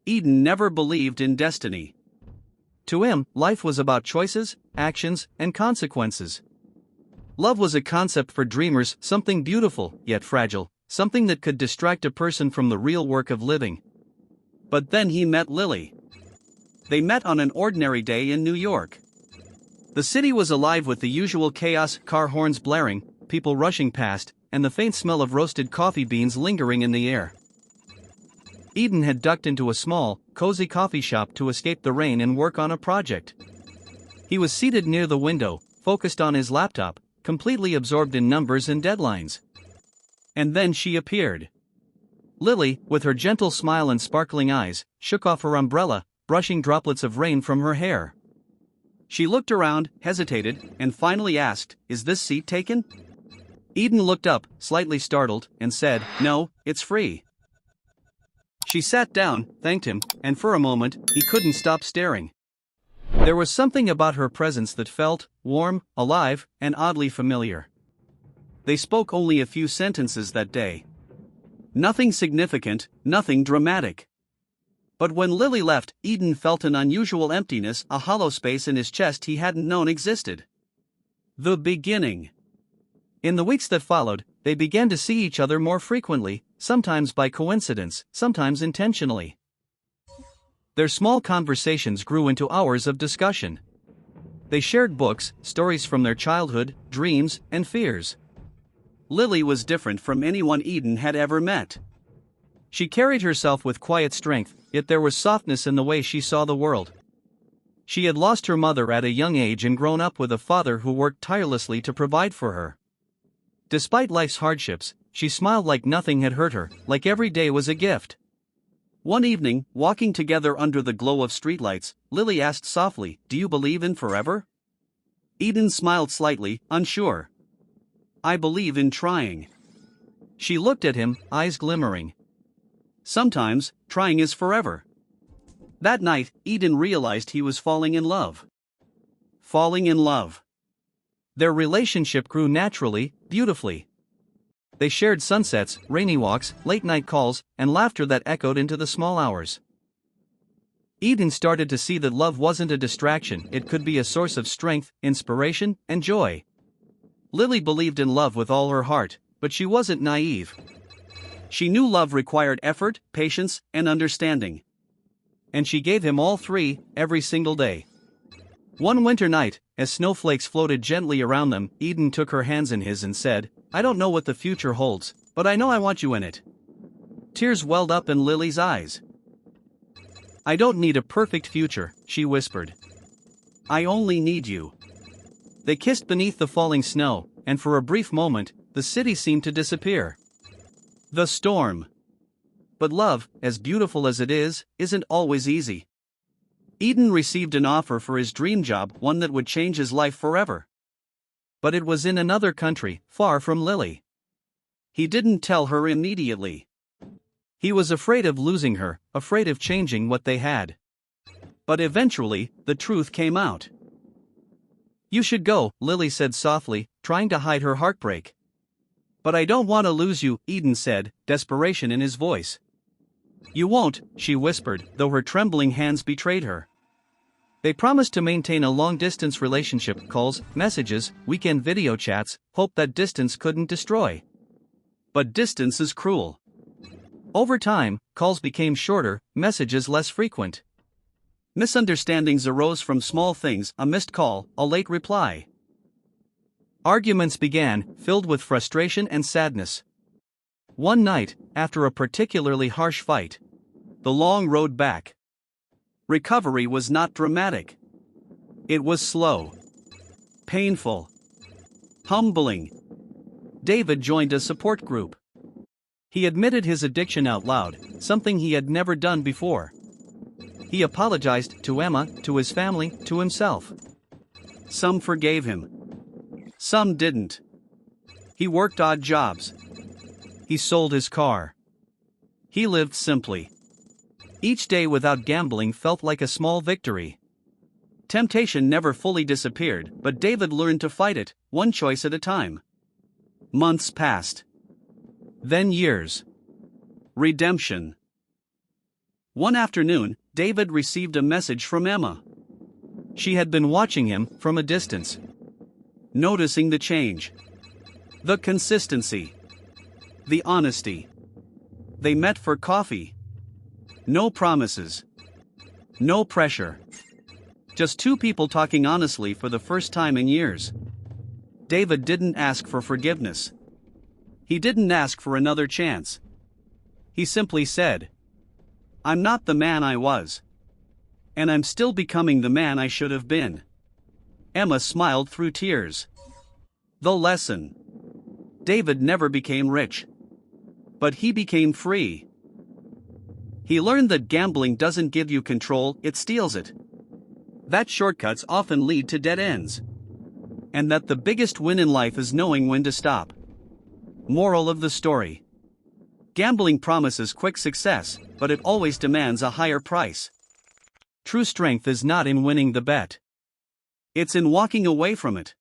Eden never believed in destiny. To him, life was about choices, actions, and consequences. Love was a concept for dreamers, something beautiful, yet fragile, something that could distract a person from the real work of living. But then he met Lily. They met on an ordinary day in New York. The city was alive with the usual chaos, car horns blaring, people rushing past, and the faint smell of roasted coffee beans lingering in the air. Eden had ducked into a small, cozy coffee shop to escape the rain and work on a project. He was seated near the window, focused on his laptop, completely absorbed in numbers and deadlines. And then she appeared. Lily, with her gentle smile and sparkling eyes, shook off her umbrella, brushing droplets of rain from her hair. She looked around, hesitated, and finally asked, "Is this seat taken?" Eden looked up, slightly startled, and said, "No, it's free." She sat down, thanked him, and for a moment, he couldn't stop staring. There was something about her presence that felt warm, alive, and oddly familiar. They spoke only a few sentences that day. Nothing significant, nothing dramatic. But when Lily left, Eden felt an unusual emptiness, a hollow space in his chest he hadn't known existed. The beginning. In the weeks that followed, they began to see each other more frequently, sometimes by coincidence, sometimes intentionally. Their small conversations grew into hours of discussion. They shared books, stories from their childhood, dreams, and fears. Lily was different from anyone Eden had ever met. She carried herself with quiet strength, yet there was softness in the way she saw the world. She had lost her mother at a young age and grown up with a father who worked tirelessly to provide for her. Despite life's hardships, she smiled like nothing had hurt her, like every day was a gift. One evening, walking together under the glow of streetlights, Lily asked softly, "Do you believe in forever?" Eden smiled slightly, unsure. "I believe in trying." She looked at him, eyes glimmering. "Sometimes, trying is forever." That night, Eden realized he was falling in love. Falling in love. Their relationship grew naturally, beautifully. They shared sunsets, rainy walks, late-night calls, and laughter that echoed into the small hours. Eden started to see that love wasn't a distraction, it could be a source of strength, inspiration, and joy. Lily believed in love with all her heart, but she wasn't naive. She knew love required effort, patience, and understanding. And she gave him all three, every single day. One winter night, as snowflakes floated gently around them, Eden took her hands in his and said, "I don't know what the future holds, but I know I want you in it." Tears welled up in Lily's eyes. "I don't need a perfect future," she whispered. "I only need you." They kissed beneath the falling snow, and for a brief moment, the city seemed to disappear. The storm. But love, as beautiful as it is, isn't always easy. Eden received an offer for his dream job, one that would change his life forever. But it was in another country, far from Lily. He didn't tell her immediately. He was afraid of losing her, afraid of changing what they had. But eventually, the truth came out. "You should go," Lily said softly, trying to hide her heartbreak. "But I don't want to lose you," Eden said, desperation in his voice. "You won't," she whispered, though her trembling hands betrayed her. They promised to maintain a long-distance relationship, calls, messages, weekend video chats, hope that distance couldn't destroy. But distance is cruel. Over time, calls became shorter, messages less frequent. Misunderstandings arose from small things, a missed call, a late reply. Arguments began, filled with frustration and sadness. One night, after a particularly harsh fight, the long road back. Recovery was not dramatic. It was slow. Painful. Humbling. David joined a support group. He admitted his addiction out loud, something he had never done before. He apologized to Emma, to his family, to himself. Some forgave him. Some didn't. He worked odd jobs. He sold his car. He lived simply. Each day without gambling felt like a small victory. Temptation never fully disappeared, but David learned to fight it, one choice at a time. Months passed. Then years. Redemption. One afternoon, David received a message from Emma. She had been watching him from a distance, noticing the change, the consistency, the honesty. They met for coffee. No promises, no pressure. Just two people talking honestly for the first time in years. David didn't ask for forgiveness. He didn't ask for another chance. He simply said, "I'm not the man I was. And I'm still becoming the man I should have been." Emma smiled through tears. The lesson. David never became rich. But he became free. He learned that gambling doesn't give you control, it steals it. That shortcuts often lead to dead ends. And that the biggest win in life is knowing when to stop. Moral of the story. Gambling promises quick success, but it always demands a higher price. True strength is not in winning the bet. It's in walking away from it.